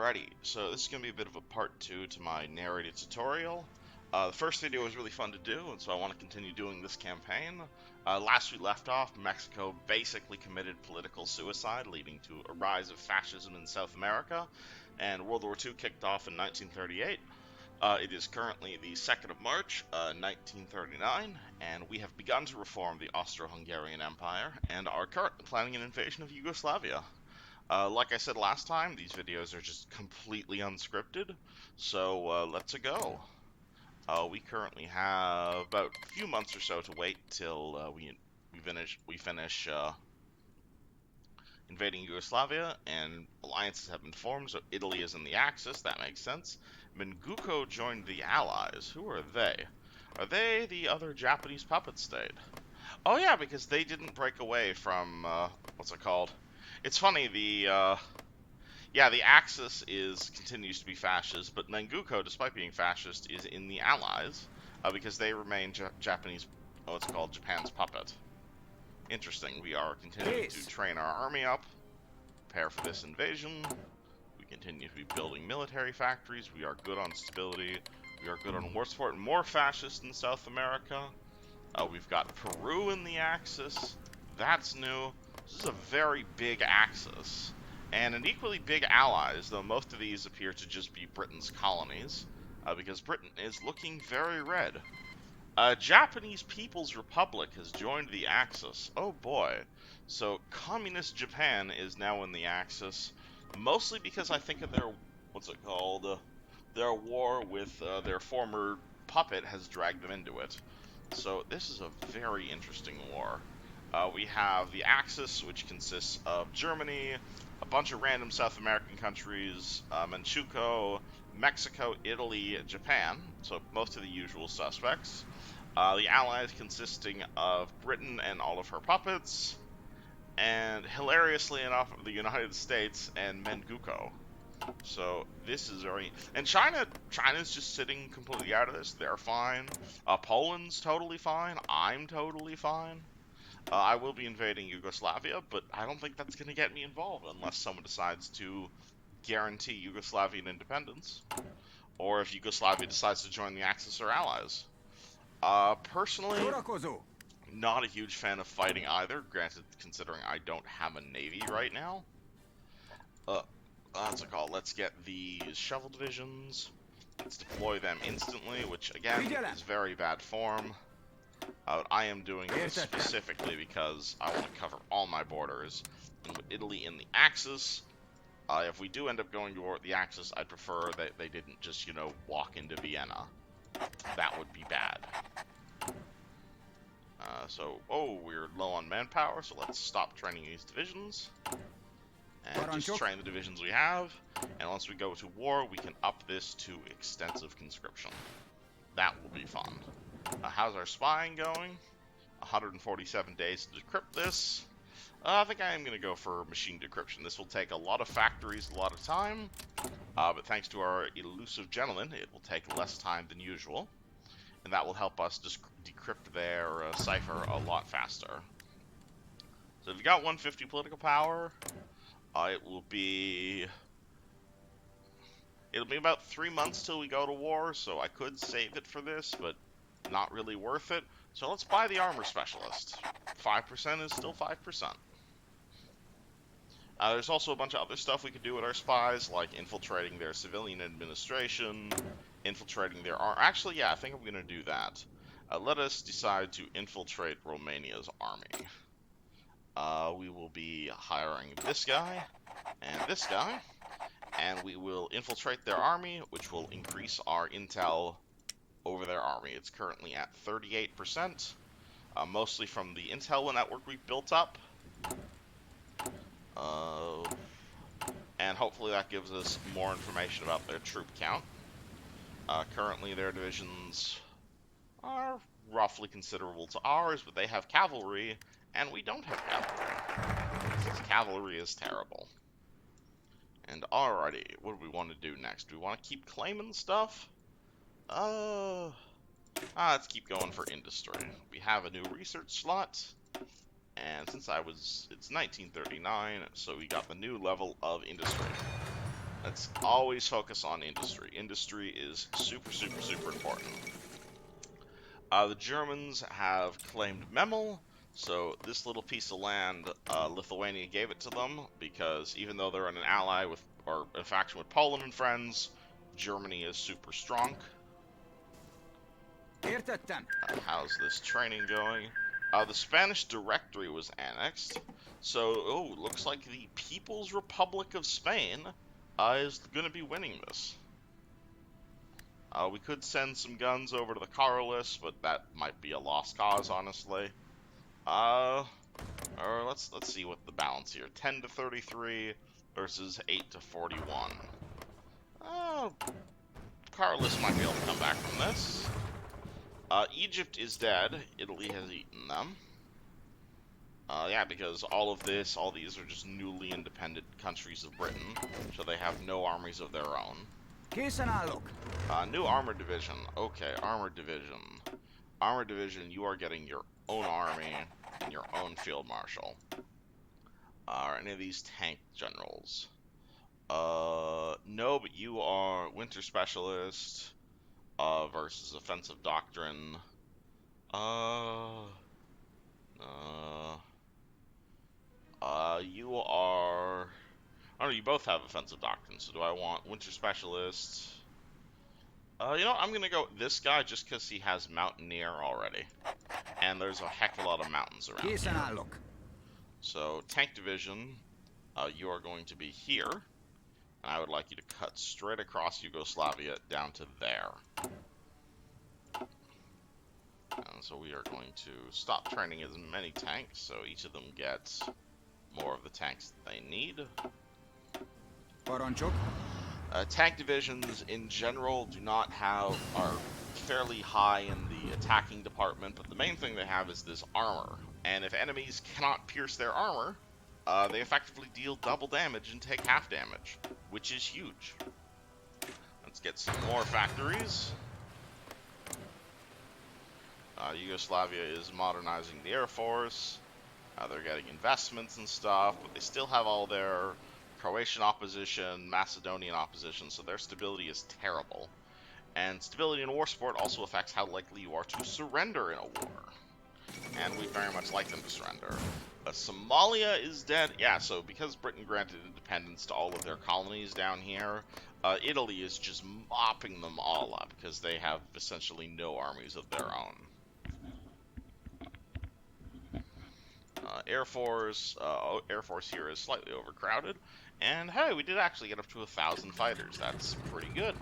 Alrighty, so this is going to be a bit of a part 2 to my narrated tutorial. The first video was really fun to do, and so I want to continue doing this campaign. Last we left off, Mexico basically committed political suicide, leading to a rise of fascism in South America, and World War II kicked off in 1938. It is currently the 2nd of March, 1939, and we have begun to reform the Austro-Hungarian Empire, and are currently planning an invasion of Yugoslavia. Like I said last time, these videos are just completely unscripted, so let's go. We currently have about a few months or so to wait till we finish invading Yugoslavia, and alliances have been formed. So Italy is in the Axis. That makes sense. Manchukuo joined the Allies. Who are they? Are they the other Japanese puppet state? Oh yeah, because they didn't break away from what's it called? It's funny, the Axis continues to be fascist, but Nanguko, despite being fascist, is in the Allies, because they remain Japanese, what's called Japan's puppet. Interesting. We are continuing to train our army up, prepare for this invasion. We continue to be building military factories. We are good on stability. We are good on war support. More fascist in South America. We've got Peru in the Axis. That's new. This is a very big Axis. And an equally big allies, though most of these appear to just be Britain's colonies, because Britain is looking very red. Japanese People's Republic has joined the Axis. Oh boy. So Communist Japan is now in the Axis, mostly because I think of their, their war with their former puppet has dragged them into it. So this is a very interesting war. We have the Axis, which consists of Germany, a bunch of random South American countries, Manchukuo, Mexico, Italy, Japan, so most of the usual suspects. The Allies consisting of Britain and all of her puppets, and hilariously enough, the United States and Manchukuo. So this is very... And China's just sitting completely out of this. They're fine. Poland's totally fine. I'm totally fine. I will be invading Yugoslavia, but I don't think that's going to get me involved unless someone decides to guarantee Yugoslavian independence, or if Yugoslavia decides to join the Axis or Allies. Personally, not a huge fan of fighting either, granted, considering I don't have a navy right now. What's it called? Let's get these shovel divisions. Let's deploy them instantly, which again is very bad form. I am doing this specifically because I want to cover all my borders. And with Italy in the Axis, if we do end up going to war with the Axis, I'd prefer that they didn't just, walk into Vienna. That would be bad. We're low on manpower, so let's stop training these divisions. And just train the divisions we have. And once we go to war, we can up this to extensive conscription. That will be fun. How's our spying going? 147 days to decrypt this. I think I am going to go for machine decryption. This will take a lot of factories, a lot of time, but thanks to our elusive gentleman, it will take less time than usual, and that will help us decrypt their cipher a lot faster. So if you got 150 political power, it'll be about 3 months till we go to war, so I could save it for this, but not really worth it. So let's buy the armor specialist. 5% is still 5%. There's also a bunch of other stuff we could do with our spies, like infiltrating their civilian administration, infiltrating their Actually, yeah, I think I'm going to do that. Let us decide to infiltrate Romania's army. We will be hiring this guy and this guy, and we will infiltrate their army, which will increase our intel over their army. It's currently at 38%, mostly from the intel network we've built up. And hopefully that gives us more information about their troop count. Currently their divisions are roughly considerable to ours, but they have cavalry, and we don't have cavalry. Because cavalry is terrible. And alrighty, what do we want to do next? Do we want to keep claiming stuff? Let's keep going for industry. We have a new research slot, and since it's 1939, so we got the new level of industry. let's always focus on industry. Industry is super, super, super important. The Germans have claimed Memel, so this little piece of land, Lithuania gave it to them, because even though they're in an ally with, or in faction with Poland and friends, Germany is super strong. How's this training going? The Spanish Directory was annexed, so, looks like the People's Republic of Spain is going to be winning this. We could send some guns over to the Carlists, but that might be a lost cause, honestly. Or let's see what the balance here. 10 to 33 versus 8 to 41. Carlists might be able to come back from this. Egypt is dead. Italy has eaten them. Yeah, because all these are just newly independent countries of Britain, so they have no armies of their own. New armored division. Okay, armored division. Armored division, you are getting your own army and your own field marshal. Are any of these tank generals? No, but you are winter specialist versus offensive doctrine. You are... Oh, you both have offensive doctrine, so do I want winter specialist? You know, I'm gonna go with this guy just because he has mountaineer already. And there's a heck of a lot of mountains around here. So, tank division, you are going to be here. And I would like you to cut straight across Yugoslavia down to there. And so we are going to stop training as many tanks, so each of them gets more of the tanks that they need. Tank divisions in general are fairly high in the attacking department, but the main thing they have is this armor. And if enemies cannot pierce their armor, they effectively deal double damage and take half damage, which is huge. Let's get some more factories. Yugoslavia is modernizing the Air Force. They're getting investments and stuff, but they still have all their Croatian opposition, Macedonian opposition, so their stability is terrible. And stability in war sport also affects how likely you are to surrender in a war. And we very much like them to surrender. Somalia is dead. Yeah, so because Britain granted independence to all of their colonies down here, Italy is just mopping them all up because they have essentially no armies of their own. Air Force here is slightly overcrowded. And hey, we did actually get up to 1,000 fighters. That's pretty good.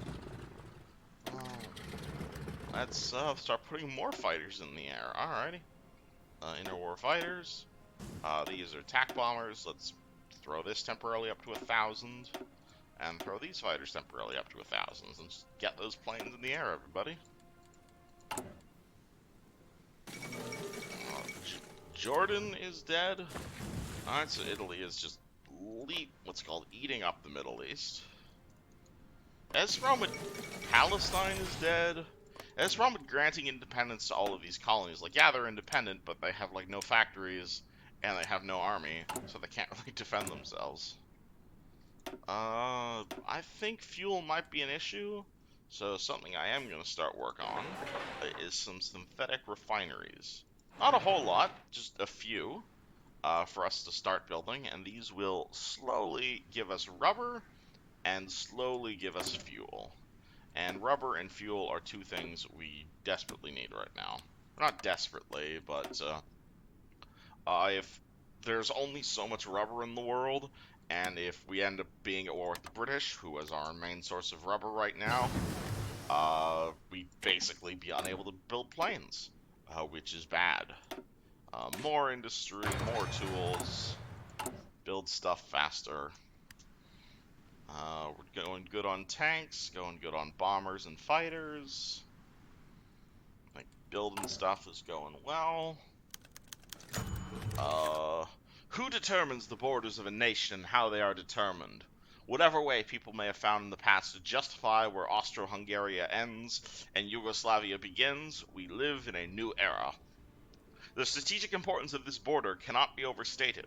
Let's start putting more fighters in the air. Alrighty. Interwar fighters. These are attack bombers. Let's throw this temporarily up to 1,000. And throw these fighters temporarily up to 1,000. And just get those planes in the air, everybody. Jordan is dead. Alright, so Italy is just what's called eating up the Middle East. As from with Palestine is dead. As from with granting independence to all of these colonies, like, yeah, they're independent, but they have, like, no factories, and they have no army, so they can't really defend themselves. I think fuel might be an issue, so something I am going to start work on is some synthetic refineries. Not a whole lot, just a few. For us to start building, and these will slowly give us rubber and slowly give us fuel. And rubber and fuel are two things we desperately need right now. Not desperately, but if there's only so much rubber in the world, and if we end up being at war with the British, who is our main source of rubber right now, we'd basically be unable to build planes, which is bad. More industry, more tools, build stuff faster. We're going good on tanks, going good on bombers and fighters. Like, building stuff is going well. Who determines the borders of a nation and how they are determined? Whatever way people may have found in the past to justify where Austro-Hungary ends and Yugoslavia begins, we live in a new era. The strategic importance of this border cannot be overstated,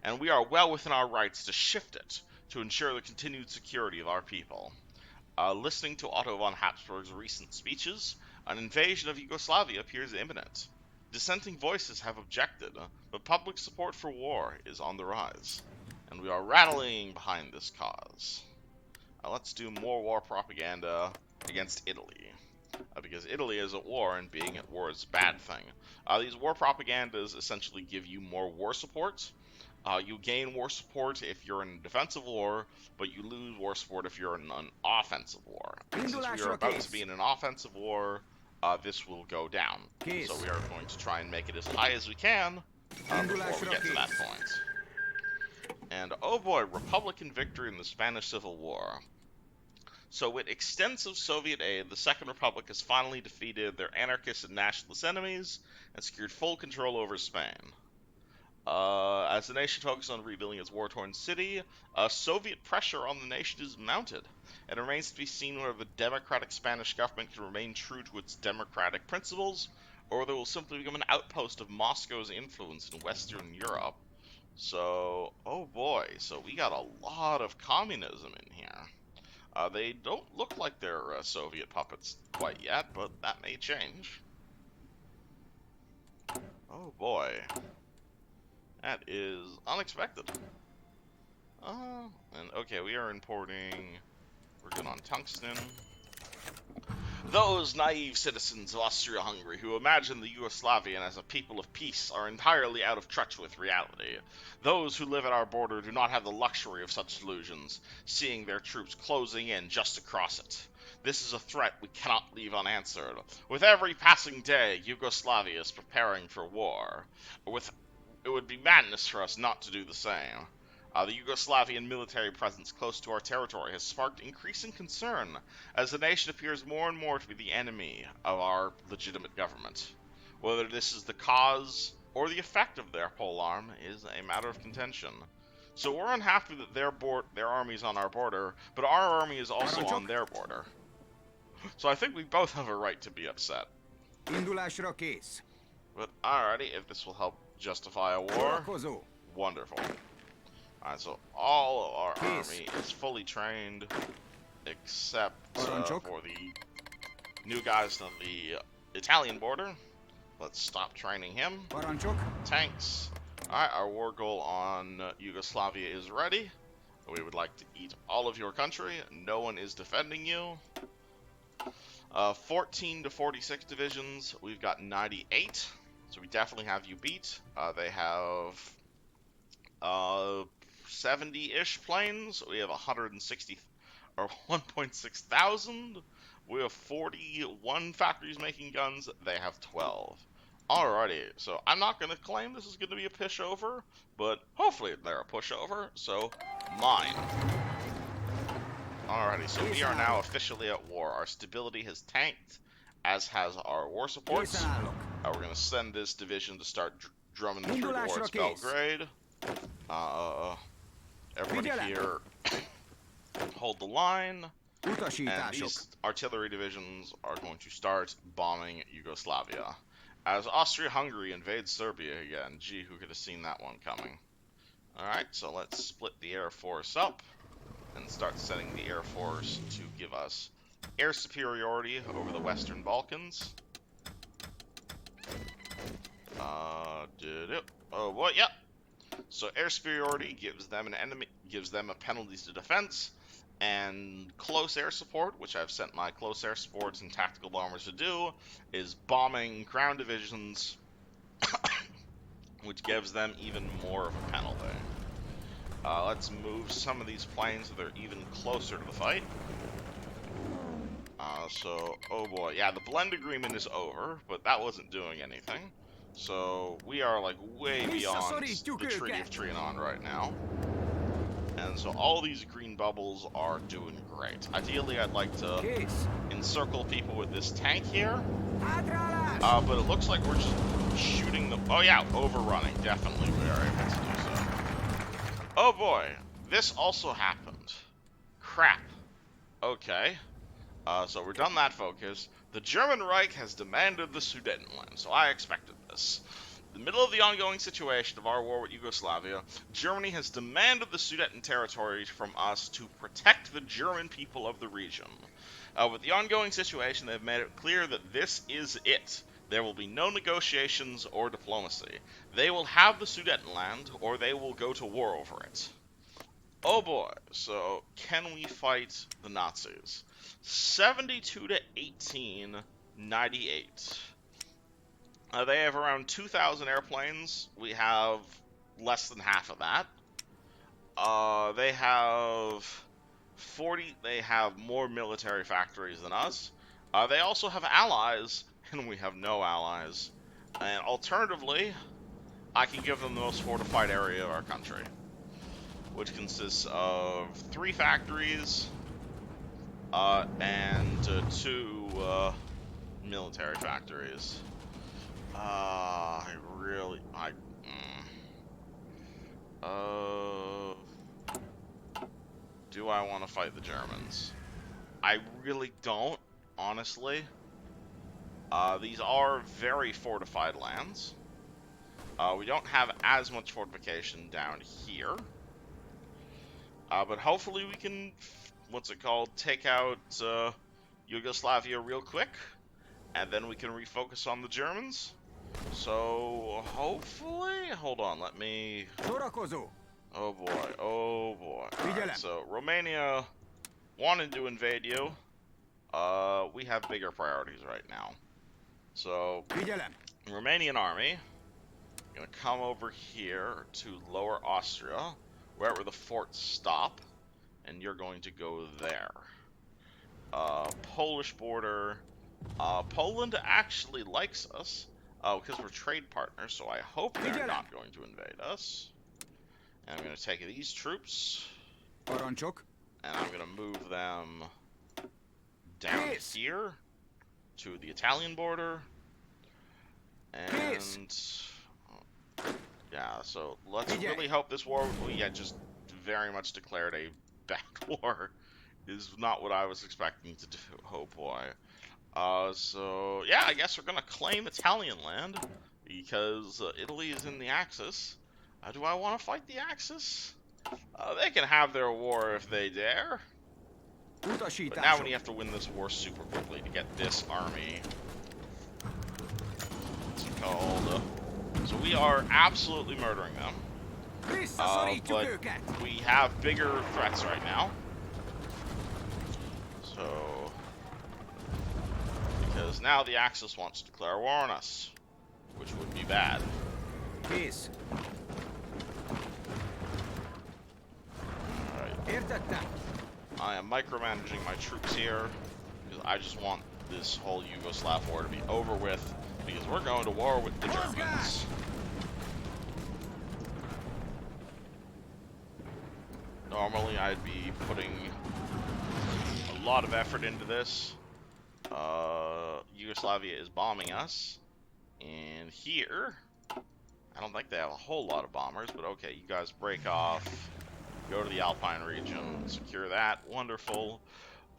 and we are well within our rights to shift it to ensure the continued security of our people. Listening to Otto von Habsburg's recent speeches, an invasion of Yugoslavia appears imminent. Dissenting voices have objected, but public support for war is on the rise, and we are rallying behind this cause. Let's do more war propaganda against Italy, because Italy is at war, and being at war is a bad thing. These war propagandas essentially give you more war support. You gain war support if you're in a defensive war, but you lose war support if you're in an offensive war. And since we are about to be in an offensive war, this will go down. So we are going to try and make it as high as we can before we get to that point. And oh boy, Republican victory in the Spanish Civil War. So with extensive Soviet aid, the Second Republic has finally defeated their anarchist and nationalist enemies and secured full control over Spain. As the nation focuses on rebuilding its war-torn city, Soviet pressure on the nation is mounted. It remains to be seen whether the democratic Spanish government can remain true to its democratic principles, or whether it will simply become an outpost of Moscow's influence in Western Europe. So, oh boy, so we got a lot of communism in here. They don't look like they're Soviet puppets quite yet, but that may change. Oh boy. That is unexpected. And okay, we are importing. We're good on tungsten. Those naive citizens of Austria-Hungry who imagine the Yugoslavian as a people of peace are entirely out of touch with reality. Those who live at our border do not have the luxury of such delusions, seeing their troops closing in just across it. This is a threat we cannot leave unanswered. With every passing day, Yugoslavia is preparing for war. It would be madness for us not to do the same. The Yugoslavian military presence close to our territory has sparked increasing concern, as the nation appears more and more to be the enemy of our legitimate government. Whether this is the cause or the effect of their polearm is a matter of contention. So we're unhappy that their army is on our border, but our army is also on their border. So I think we both have a right to be upset. But alrighty, if this will help justify a war, wonderful. Alright, so all of our army is fully trained, except for the new guys on the Italian border. Let's stop training him. Tanks. Alright, our war goal on Yugoslavia is ready. We would like to eat all of your country. No one is defending you. 14 to 46 divisions. We've got 98. So we definitely have you beat. They have 70-ish planes. We have 160 or 1.6 thousand. We have 41 factories making guns. They have 12. Alrighty, so I'm not going to claim this is going to be a pushover, but hopefully they're a pushover, so mine. Alrighty, so we are now officially at war. Our stability has tanked, as has our war supports. We're going to send this division to start drumming through towards Belgrade. Everybody here, hold the line. And these artillery divisions are going to start bombing Yugoslavia. As Austria-Hungary invades Serbia again. Gee, who could have seen that one coming? Alright, so let's split the Air Force up and start sending the Air Force to give us air superiority over the Western Balkans. Oh boy, yep. So air superiority gives them a penalties to defense, and close air support, which I've sent my close air supports and tactical bombers to do, is bombing ground divisions, which gives them even more of a penalty. Let's move some of these planes so they're even closer to the fight. Oh boy, yeah, the blend agreement is over, but that wasn't doing anything. So we are like way beyond the Treaty of Trianon right now. And so all these green bubbles are doing great. Ideally, I'd like to encircle people with this tank here. But it looks like we're just shooting them. Oh yeah, overrunning. Definitely we are able to do so. Oh boy, this also happened. Crap. Okay. So we're done that focus. The German Reich has demanded the Sudetenland, so I expected this. the middle of the ongoing situation of our war with Yugoslavia, Germany has demanded the Sudeten territory from us to protect the German people of the region. With the ongoing situation, they have made it clear that this is it. There will be no negotiations or diplomacy. They will have the Sudetenland, or they will go to war over it. Oh boy, so can we fight the Nazis? 72 to 18, 98. They have around 2,000 airplanes. We have less than half of that. They have 40. They have more military factories than us. They also have allies, and we have no allies. And alternatively, I can give them the most fortified area of our country, which consists of 3 factories and 2 military factories. Do I want to fight the Germans? I really don't, honestly. These are very fortified lands. We don't have as much fortification down here. But hopefully we can, take out Yugoslavia real quick. And then we can refocus on the Germans. So, hopefully... Hold on, let me... Oh boy. Right, so, Romania wanted to invade you. We have bigger priorities right now. So, Romanian army... gonna come over here to Lower Austria, wherever the forts stop, and you're going to go there. Polish border. Poland actually likes us, because we're trade partners, so I hope they're not going to invade us. And I'm gonna take these troops, and I'm gonna move them down here to the Italian border. And yeah, so let's really hope this war we had just very much declared a bad war is not what I was expecting to do. Oh boy. So yeah, I guess we're gonna claim Italian land because Italy is in the Axis. Do I want to fight the Axis? They can have their war if they dare. But now we have to win this war super quickly to get this army. It's called. So we are absolutely murdering them. But we have bigger threats right now. So, because now the Axis wants to declare war on us, which would be bad. Peace. Alright. I am micromanaging my troops here, because I just want this whole Yugoslav war to be over with, because we're going to war with the Germans. Normally I'd be putting a lot of effort into this. Yugoslavia is bombing us. And here, I don't think they have a whole lot of bombers, but okay, you guys break off. Go to the Alpine region, secure that. Wonderful.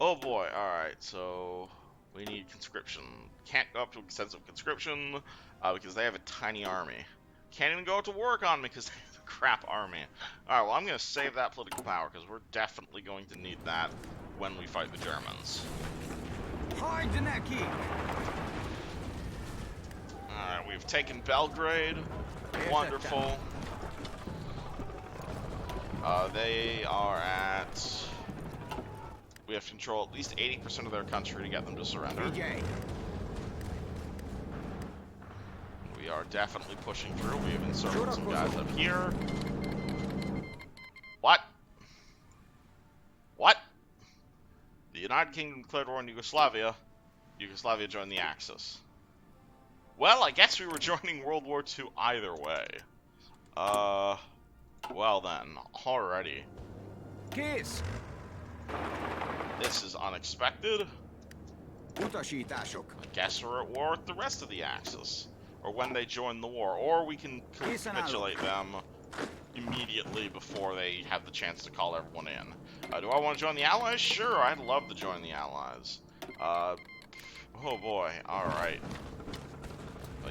Oh boy, alright, so we need conscription. Can't go up to extensive conscription because they have a tiny army. Can't even go to work on me because they have a crap army. Alright, well I'm going to save that political power because we're definitely going to need that when we fight the Germans. Alright, we've taken Belgrade. Wonderful. They are at... We have to control at least 80% of their country to get them to surrender. We are definitely pushing through. We have inserted some guys up here. What? What? The United Kingdom declared war on Yugoslavia. Yugoslavia joined the Axis. Well, I guess we were joining World War II either way. Well then, alrighty. Case. This is unexpected. I guess we're at war with the rest of the Axis. Or when they join the war. Or we can capitulate them immediately before they have the chance to call everyone in. Do I want to join the Allies? Sure, I'd love to join the Allies. Oh boy, alright.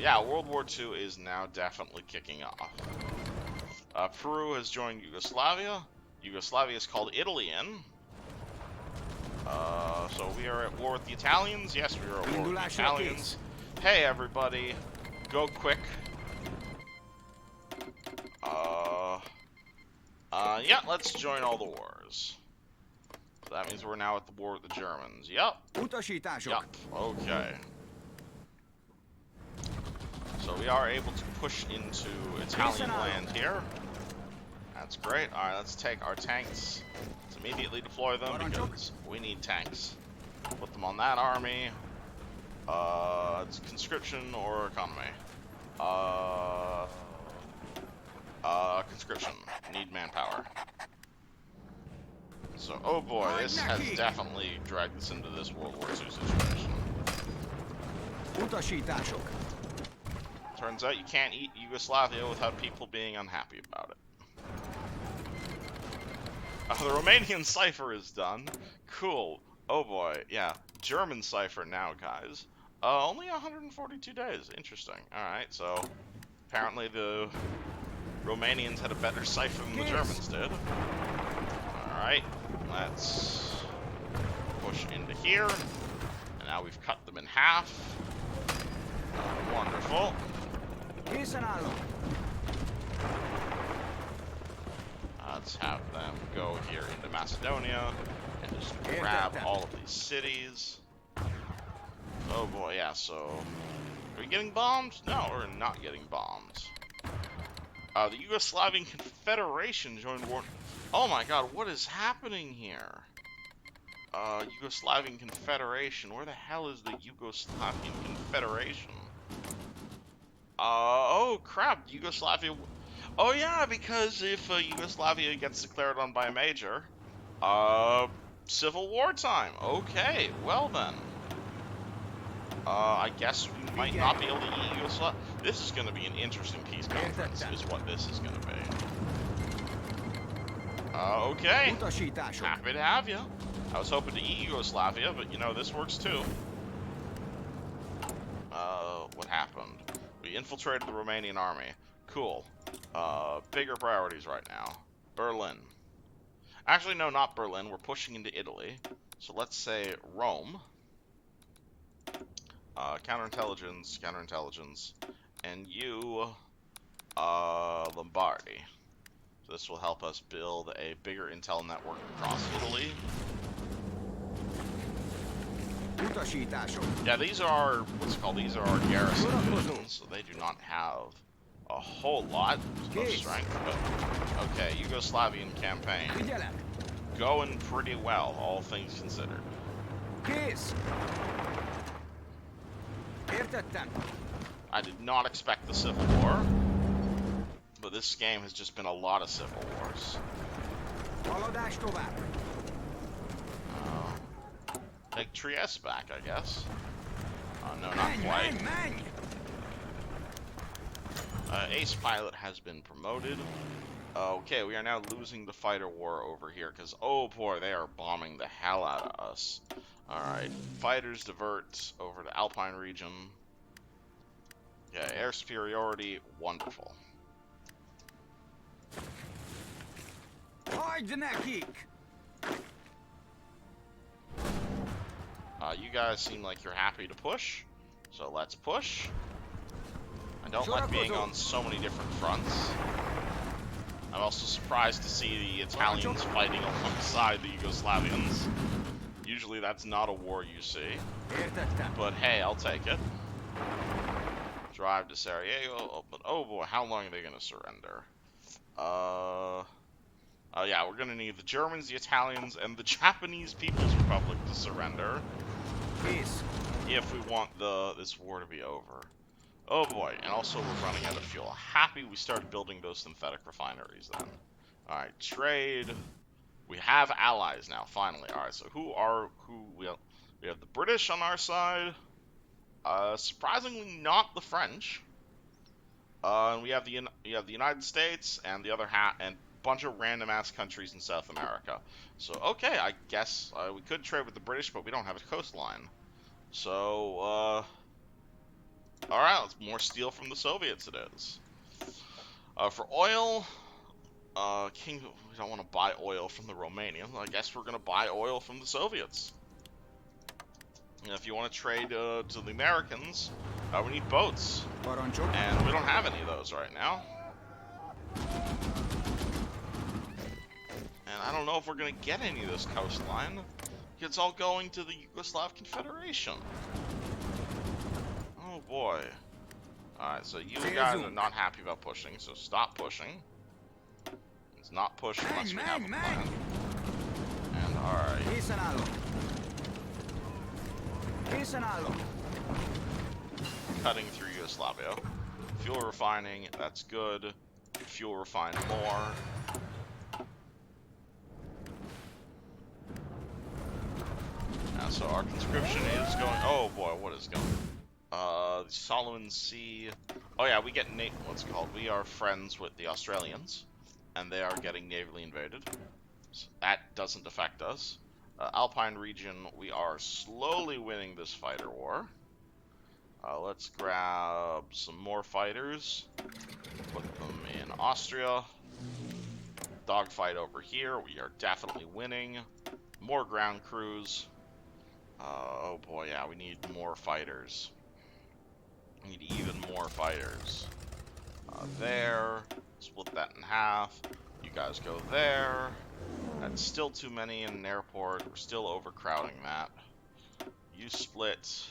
yeah, World War II is now definitely kicking off. Peru has joined Yugoslavia. Yugoslavia is called Italy in. So we are at war with the Italians. Yes, we are at war with the Italians. Hey, everybody, go quick. Yeah, let's join all the wars. So that means we're now at the war with the Germans. Yep. Yep. Okay. So we are able to push into Italian land here. That's great. Alright, let's take our tanks. Let's immediately deploy them because we need tanks. Put them on that army. It's conscription or economy. Conscription. Need manpower. So, oh boy, this has definitely dragged us into this World War II situation. Turns out you can't eat Yugoslavia without people being unhappy about it. The Romanian cipher is done. Cool. Oh boy, yeah. German cipher now, guys. Only 142 days. Interesting. Alright, so apparently the Romanians had a better cipher than the Germans did. Alright, let's push into here. And now we've cut them in half. Wonderful. Let's have them go here into Macedonia and just grab all of these cities. Oh boy, yeah, so are we getting bombed? No, we're not getting bombed. The Yugoslavian Confederation joined war. Oh my god, what is happening here? Yugoslavian Confederation. Where the hell is the Yugoslavian Confederation? Oh crap, Yugoslavia. Oh yeah, because if Yugoslavia gets declared on by a major, civil war time. Okay, well then. I guess we might not be able to eat Yugoslavia. This is going to be an interesting peace conference, is what this is going to be. Okay. Happy to have you. I was hoping to eat Yugoslavia, but you know, this works too. What happened? We infiltrated the Romanian army. Cool. Bigger priorities right now. Berlin. Actually, no, not Berlin. We're pushing into Italy. So let's say Rome. Counterintelligence, counterintelligence. And you, Lombardy. So this will help us build a bigger intel network across Italy. Yeah, these are, what's it called? These are our garrison divisions, so they do not have a whole lot of strength, but okay, Yugoslavian campaign. Going pretty well, all things considered. I did not expect the Civil War, but this game has just been a lot of civil wars. Take Trieste back, I guess. No, not quite. Ace Pilot has been promoted. Okay, we are now losing the fighter war over here, because, oh boy, they are bombing the hell out of us. Alright, fighters divert over to Alpine region. Yeah, air superiority, wonderful. You guys seem like you're happy to push, so let's push. I don't like being on so many different fronts. I'm also surprised to see the Italians fighting alongside the Yugoslavians. Usually that's not a war you see. But hey, I'll take it. Drive to Sarajevo, but oh boy, how long are they going to surrender? Yeah, we're going to need the Germans, the Italians, and the Japanese People's Republic to surrender. If we want this war to be over. Oh boy, and also we're running out of fuel. Happy we started building those synthetic refineries then. Alright, trade. We have allies now, finally. Alright, so we have the British on our side. Surprisingly not the French. And we have the United States and the other and bunch of random ass countries in South America. So okay, I guess we could trade with the British, but we don't have a coastline. So Alright, more steel from the Soviets it is. For oil, we don't want to buy oil from the Romanians. I guess we're going to buy oil from the Soviets. And if you want to trade to the Americans, we need boats. And we don't have any of those right now. And I don't know if we're going to get any of this coastline. It's all going to the Yugoslav Confederation. Oh boy. Alright, so you guys are not happy about pushing, so stop pushing. It's not push unless we have a plan. And alright. Cutting through Yugoslavia. Fuel refining, that's good. Fuel refine more. Now, so our conscription is going. Oh boy, what is going? The Solomon Sea. Oh yeah, we get what's it called? We are friends with the Australians, and they are getting navally invaded. So that doesn't affect us. Alpine region, we are slowly winning this fighter war. Let's grab some more fighters. Put them in Austria. Dogfight over here. We are definitely winning. More ground crews. Oh boy, yeah, we need more fighters. We need even more fighters. There. Split that in half. You guys go there. That's still too many in an airport. We're still overcrowding that. You split.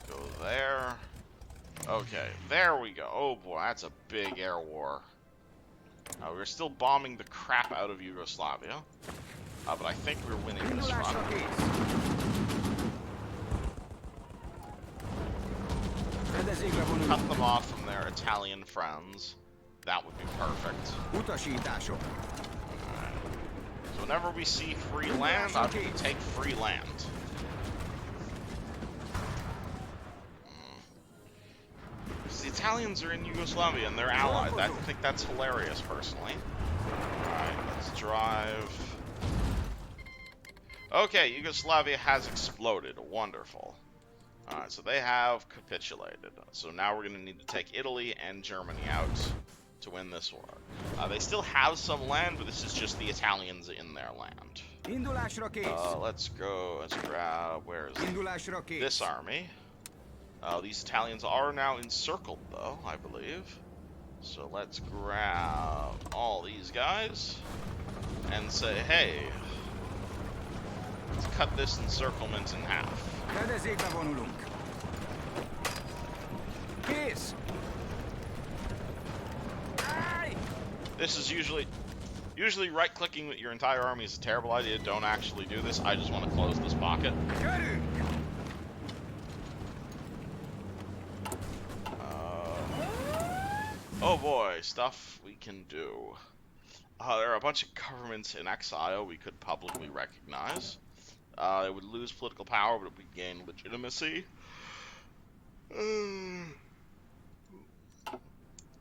Go there. Okay, there we go. Oh boy, that's a big air war. We're still bombing the crap out of Yugoslavia. But I think we're winning this run. Cut them off from their Italian friends. That would be perfect. Alright. So whenever we see free land, I will take free land. The Italians are in Yugoslavia and they're allies. I think that's hilarious, personally. Alright, let's drive. Okay, Yugoslavia has exploded. Wonderful. Alright, so they have capitulated. So now we're going to need to take Italy and Germany out to win this war. They still have some land, but this is just the Italians in their land. Let's go. Let's grab. Where is it? This army. These Italians are now encircled, though, I believe. So let's grab all these guys and say, hey, let's cut this encirclement in half. This is usually right-clicking with your entire army is a terrible idea. Don't actually do this. I just want to close this pocket. Oh boy, stuff we can do. There are a bunch of governments in exile we could publicly recognize. They would lose political power, but we gain legitimacy.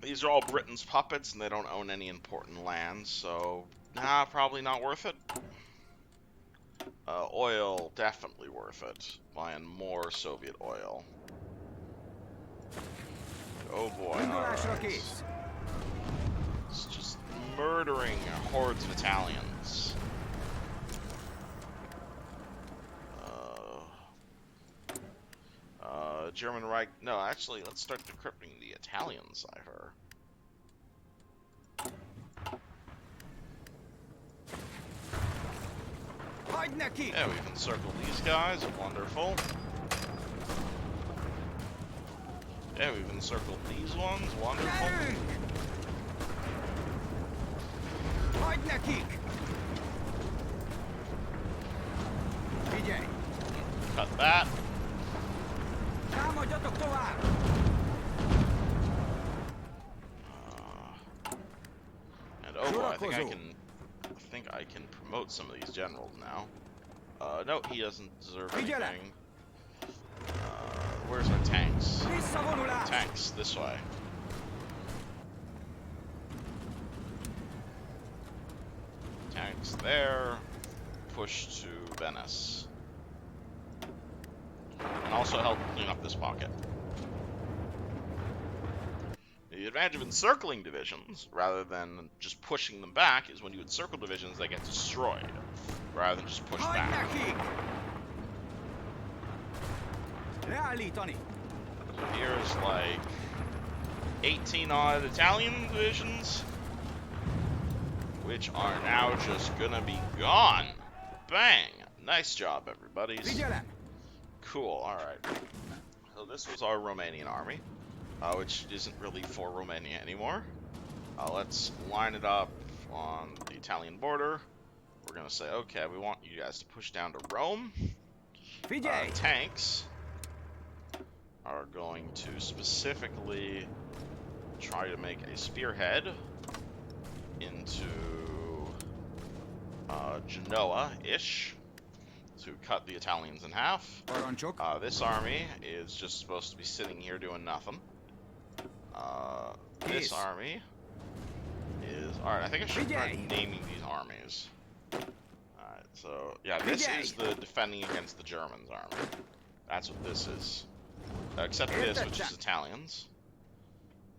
These are all Britain's puppets, and they don't own any important land, so nah, probably not worth it. Oil, definitely worth it. Buying more Soviet oil. Oh boy, alright. It's just murdering hordes of Italians. German Reich. No, actually, let's start decrypting the Italian cipher. Yeah, we've encircled these guys. Wonderful. Yeah, we've encircled these ones. Wonderful. Cut that. And oh boy, I think I can promote some of these generals now. No, he doesn't deserve anything. Where's our tanks? Tanks, this way. Tanks there. Push to Venice. And also help clean up this pocket. advantage of encircling divisions, rather than just pushing them back, is when you encircle divisions, they get destroyed, rather than just pushed back. So here's like 18 odd Italian divisions, which are now just gonna be gone. Bang! Nice job, everybody. Cool, alright. So this was our Romanian army, which isn't really for Romania anymore. Let's line it up on the Italian border. We're gonna say, okay, we want you guys to push down to Rome. Tanks are going to specifically try to make a spearhead into Genoa-ish to cut the Italians in half. This army is just supposed to be sitting here doing nothing. This army is... Alright, I think I should start naming these armies. Alright, so... Yeah, this is the defending against the Germans army. That's what this is. Except this, which is Italians.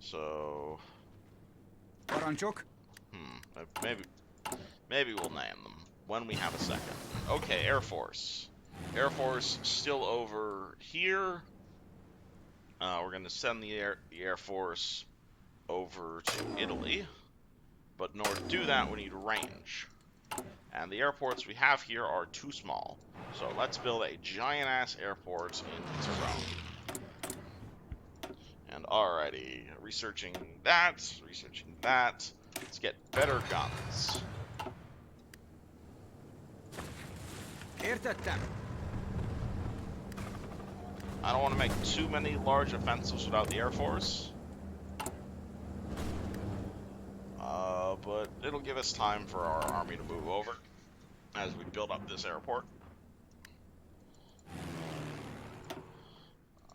So... Maybe we'll name them when we have a second. Okay, Air Force. Air Force still over here. We're going to send the Air Force over to Italy. But in order to do that, we need range. And the airports we have here are too small. So let's build a giant-ass airport in Rome. And alrighty, researching that. Let's get better guns. I don't want to make too many large offensives without the Air Force. But it'll give us time for our army to move over as we build up this airport.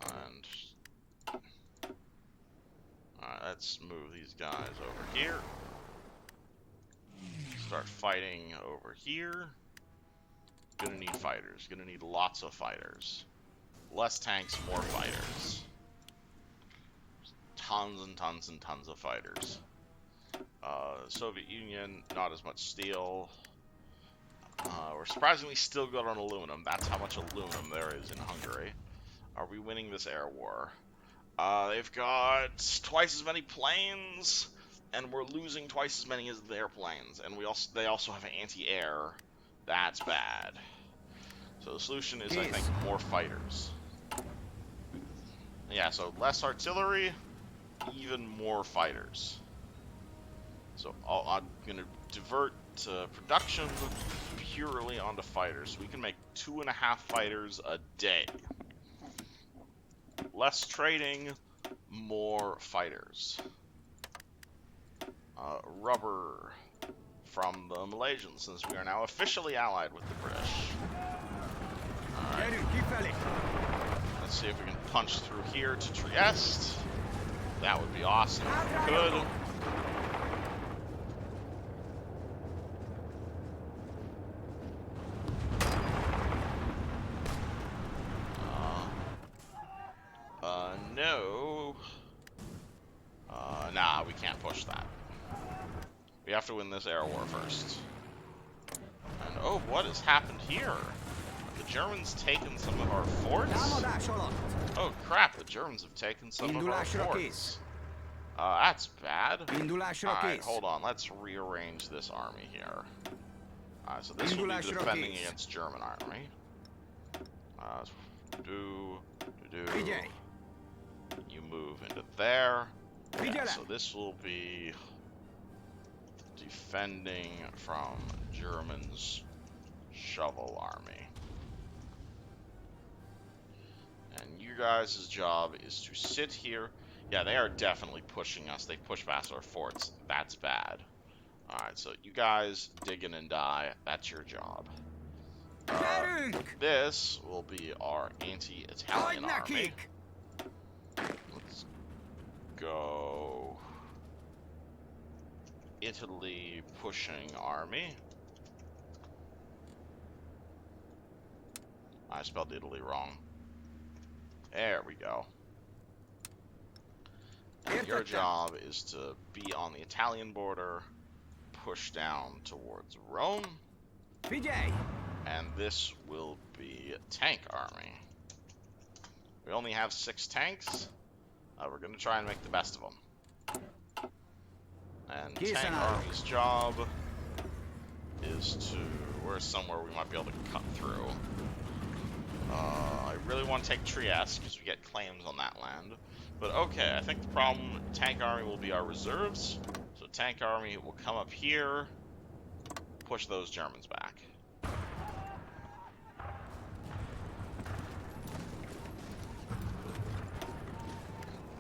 And let's move these guys over here. Start fighting over here. Gonna need fighters. Gonna need lots of fighters. Less tanks, more fighters. Tons and tons and tons of fighters. Soviet Union, not as much steel. We're surprisingly still good on aluminum. That's how much aluminum there is in Hungary. Are we winning this air war? They've got twice as many planes, and we're losing twice as many as their planes. And they also have anti-air. That's bad. So the solution is, I think, more fighters. Yeah, so less artillery, even more fighters. So I'm going to divert production purely onto fighters. We can make 2.5 fighters a day. Less trading, more fighters. Rubber from the Malaysians, since we are now officially allied with the British. Alright. Let's see if we can punch through here to Trieste. That would be awesome if we could. No. Nah, we can't push that. We have to win this air war first. And oh, what has happened here? The Germans taken some of our forts? Oh crap, the Germans have taken some of our forts. That's bad. Alright, hold on, let's rearrange this army here. So this will be defending against German army. You move into there. Yeah, so this will be defending from German's shovel army. And you guys' job is to sit here. Yeah, they are definitely pushing us. They push past our forts. That's bad. Alright, so you guys dig in and die. That's your job. This will be our anti-Italian army. Let's go Italy pushing army. I spelled Italy wrong. There we go. Your job is to be on the Italian border, push down towards Rome, and this will be tank army. We only have 6 tanks. We're going to try and make the best of them. And tank army's job is to... Where's somewhere we might be able to cut through? I really want to take Trieste because we get claims on that land. But okay, I think the problem, tank army will be our reserves. So tank army will come up here, push those Germans back.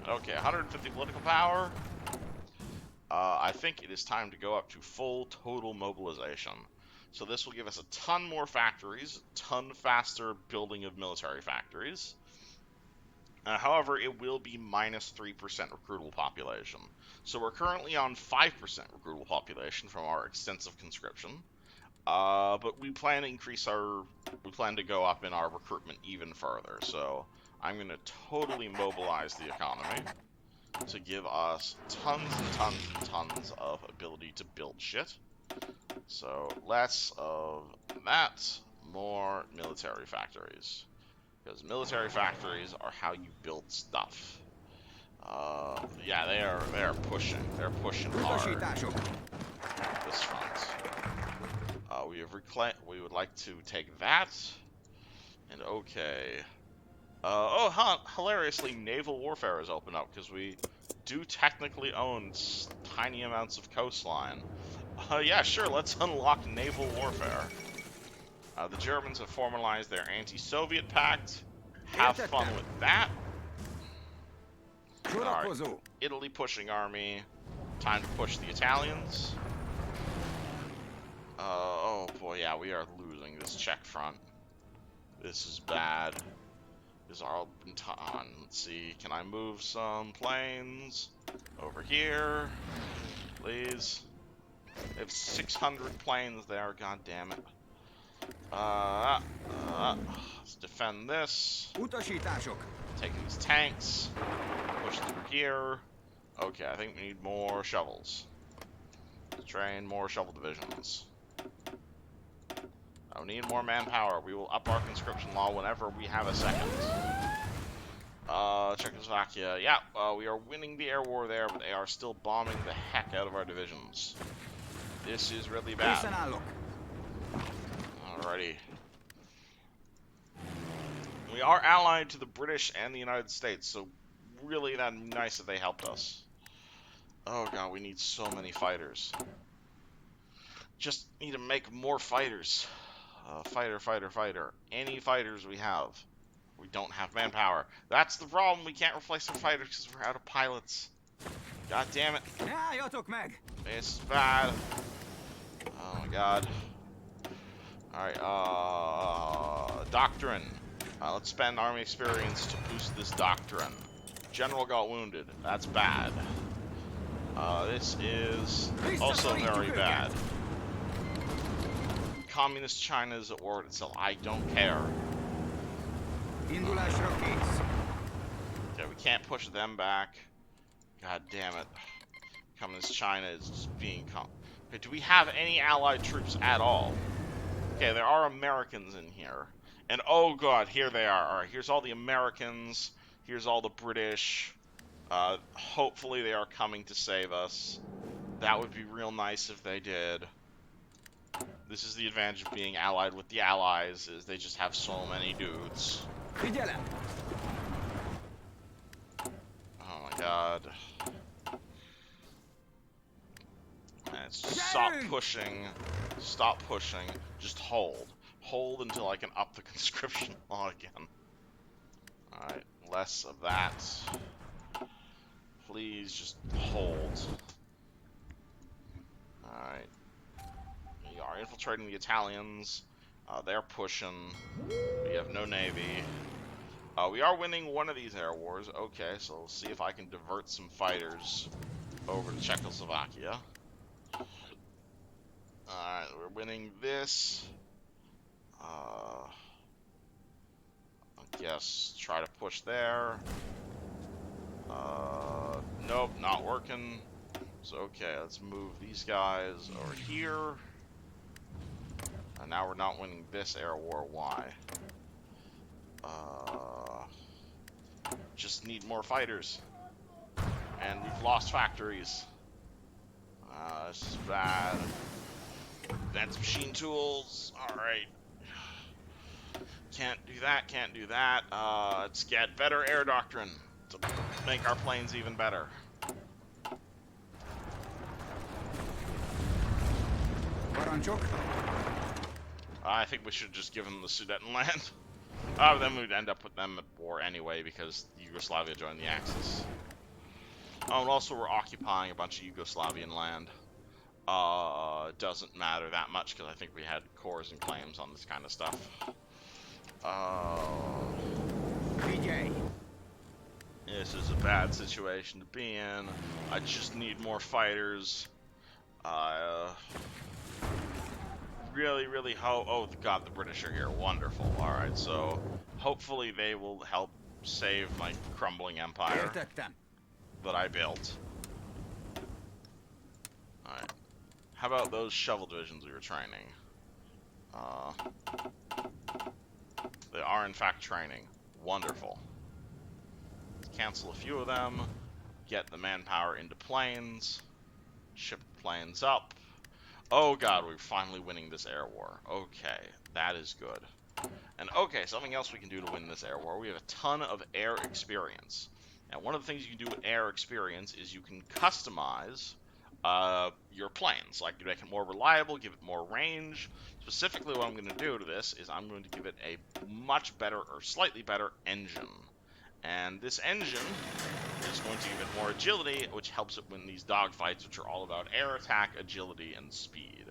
Okay, 150 political power. I think it is time to go up to full total mobilization. So this will give us a ton more factories, a ton faster building of military factories. However, it will be minus 3% recruitable population. So we're currently on 5% recruitable population from our extensive conscription. But we plan to go up in our recruitment even further. So I'm going to totally mobilize the economy to give us tons and tons and tons of ability to build shit. So less of that, more military factories. Because military factories are how you build stuff. Yeah, they are pushing. They're pushing hard. This front. We would like to take that. And okay. Hilariously, naval warfare has opened up because we do technically own tiny amounts of coastline. Yeah, sure. Let's unlock naval warfare. The Germans have formalized their anti-Soviet pact. Have fun with that. Alright, Italy pushing army. Time to push the Italians. Oh boy, yeah, we are losing this Czech front. This is bad. This is all on. Let's see, can I move some planes over here? Please. They have 600 planes there, god damn it. Let's defend this. Taking these tanks. Push through here. Okay, I think we need more shovels. Let's train more shovel divisions. I need more manpower. We will up our conscription law whenever we have a second. Czechoslovakia. Yeah, we are winning the air war there, but they are still bombing the heck out of our divisions. This is really bad. Alrighty. We are allied to the British and the United States, so really that'd be nice if they helped us. Oh god, we need so many fighters. Just need to make more fighters. Fighter. Any fighters we have. We don't have manpower. That's the problem. We can't replace our fighters because we're out of pilots. God damn it. This is bad. Oh my god. Alright, doctrine. Let's spend army experience to boost this doctrine. General got wounded. That's bad. This is also very bad. Communist China is at war with itself. I don't care. Okay, we can't push them back. God damn it. Communist China is just being okay, do we have any allied troops at all? Okay, there are Americans in here. And oh god, here they are. Alright, here's all the Americans. Here's all the British. Hopefully they are coming to save us. That would be real nice if they did. This is the advantage of being allied with the Allies, is they just have so many dudes. Oh my god. Man, stop pushing. Stop pushing. Just hold. Hold until I can up the conscription law again. Alright, less of that. Please just hold. Alright. We are infiltrating the Italians. They're pushing. We have no navy. We are winning one of these air wars. Okay, so let's see if I can divert some fighters over to Czechoslovakia. Alright, we're winning this. I guess try to push there. Nope, not working. So, okay, let's move these guys over here. And now we're not winning this air war. Why? Just need more fighters. And we've lost factories. This is bad. Advanced machine tools. Alright. Can't do that, can't do that. Let's get better air doctrine to make our planes even better. I think we should just give them the Sudetenland. Then we'd end up with them at war anyway because Yugoslavia joined the Axis. Oh, and also we're occupying a bunch of Yugoslavian land. Doesn't matter that much because I think we had cores and claims on this kind of stuff. PJ. This is a bad situation to be in. I just need more fighters. Really hope. Oh god, the British are here. Wonderful. Alright, so hopefully they will help save my crumbling empire that I built. Alright. How about those shovel divisions we were training? They are in fact training. Wonderful. Let's cancel a few of them. Get the manpower into planes. Ship planes up. Oh god, we're finally winning this air war. Okay, that is good. And okay, something else we can do to win this air war. We have a ton of air experience. And one of the things you can do with air experience is you can customize your planes. Like, you make it more reliable, give it more range. Specifically, what I'm going to do to this is I'm going to give it a much better, or slightly better, engine. And this engine is going to give it more agility, which helps it win these dogfights, which are all about air attack, agility, and speed.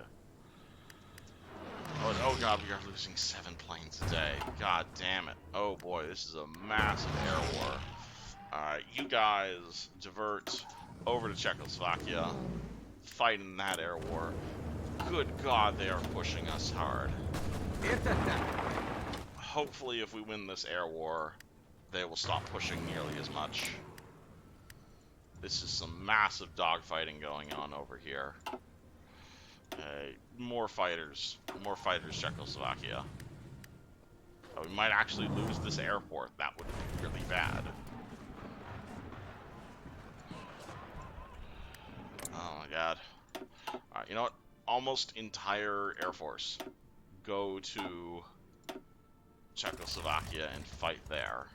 Oh god, we are losing 7 planes a day. God damn it. Oh boy, this is a massive air war. Alright, you guys divert over to Czechoslovakia, fight in that air war. Good god, they are pushing us hard. Hopefully, if we win this air war, they will stop pushing nearly as much. This is some massive dogfighting going on over here. More fighters, Czechoslovakia. We might actually lose this airport. That would be really bad. Oh my god. Alright, you know what? Almost entire Air Force. Go to Czechoslovakia and fight there.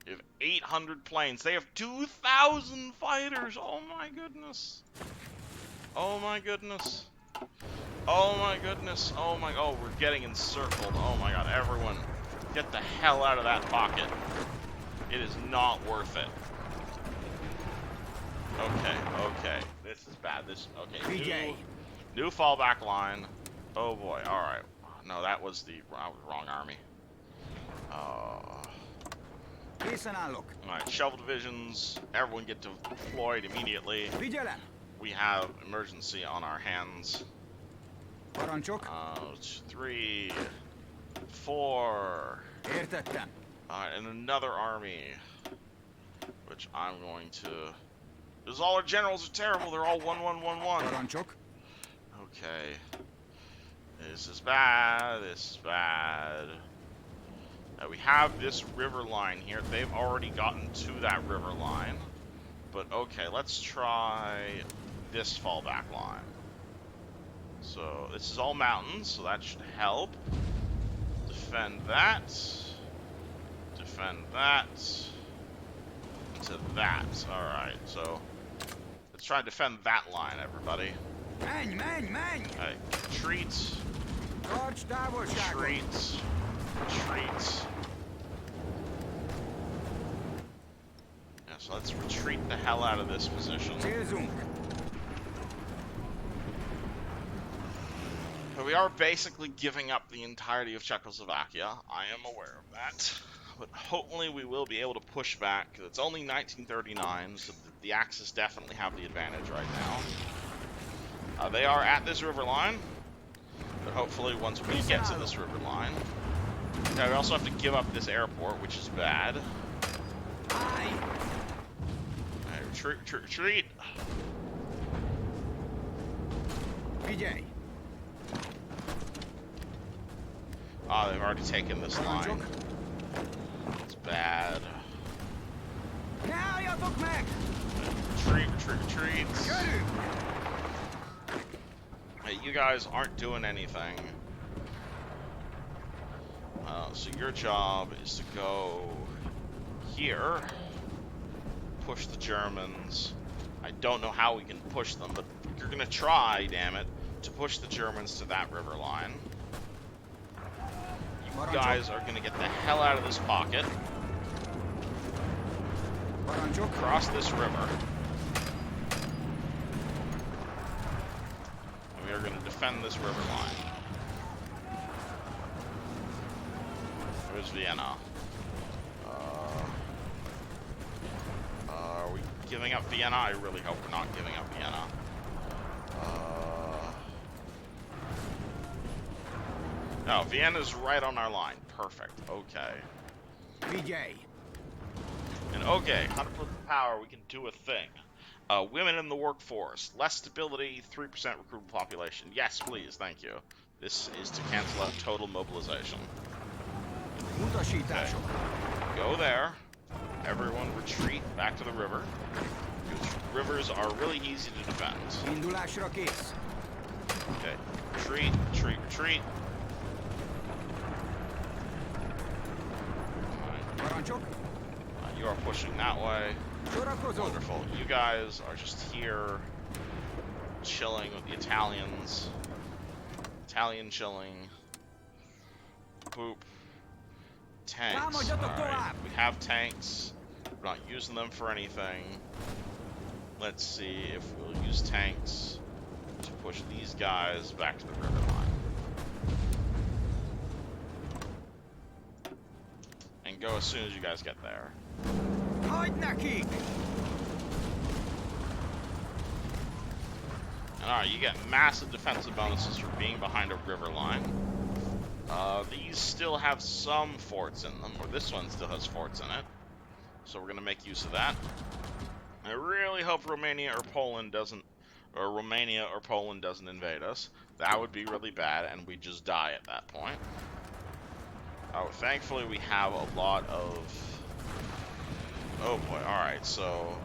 You have 800 planes. They have 2,000 fighters. Oh my goodness. Oh my goodness. Oh my goodness. Oh my. Oh, we're getting encircled. Oh my god. Everyone, get the hell out of that pocket. It is not worth it. Okay. This is bad. Okay. New fallback line. Oh boy. All right. No, that was the wrong army. Alright, shovel divisions. Everyone get deployed immediately. We have emergency on our hands. 3, 4. Alright, and another army. Which I'm going to... Because all our generals are terrible. They're all 1-1-1-1. Okay. This is bad. We have this river line here. They've already gotten to that river line. But okay, let's try this fallback line. So this is all mountains, so that should help. Defend that. Defend that. To that. Alright, so let's try and defend that line, everybody. Okay, retreat. Retreat. Yeah, so let's retreat the hell out of this position. So we are basically giving up the entirety of Czechoslovakia. I am aware of that. But hopefully we will be able to push back. It's only 1939, so the Axis definitely have the advantage right now. They are at this river line. But hopefully once we get to this river line... Okay, we also have to give up this airport, which is bad. Retreat, retreat, retreat. VJ. Oh, they've already taken this line. It's bad. Now you book meg. Retreat, retreat, retreat. Hey, you guys aren't doing anything. So your job is to go here, push the Germans. I don't know how we can push them, but you're gonna try, damn it, to push the Germans to that river line. You guys are gonna get the hell out of this pocket, cross this river, and we are gonna defend this river line. Where's Vienna? Are we giving up Vienna? I really hope we're not giving up Vienna. No, Vienna's right on our line. Perfect. Okay. VJ. And okay, 100% power, we can do a thing. Women in the workforce. Less stability, 3% recruitable population. Yes, please, thank you. This is to cancel out total mobilization. Okay. Go there. Everyone retreat back to the river. Because rivers are really easy to defend. Okay. Retreat, retreat, retreat. Right. You are pushing that way. Wonderful. You guys are just here chilling with the Italians. Italian chilling. Boop. Tanks. Alright, we have tanks. We're not using them for anything. Let's see if we'll use tanks to push these guys back to the river line. And go as soon as you guys get there. Alright, you get massive defensive bonuses for being behind a river line. These still have some forts in them, or this one still has forts in it. So we're gonna make use of that. I really hope Romania or Poland doesn't invade us. That would be really bad, and we just die at that point. Oh, thankfully we have a lot of... Oh boy, alright, so...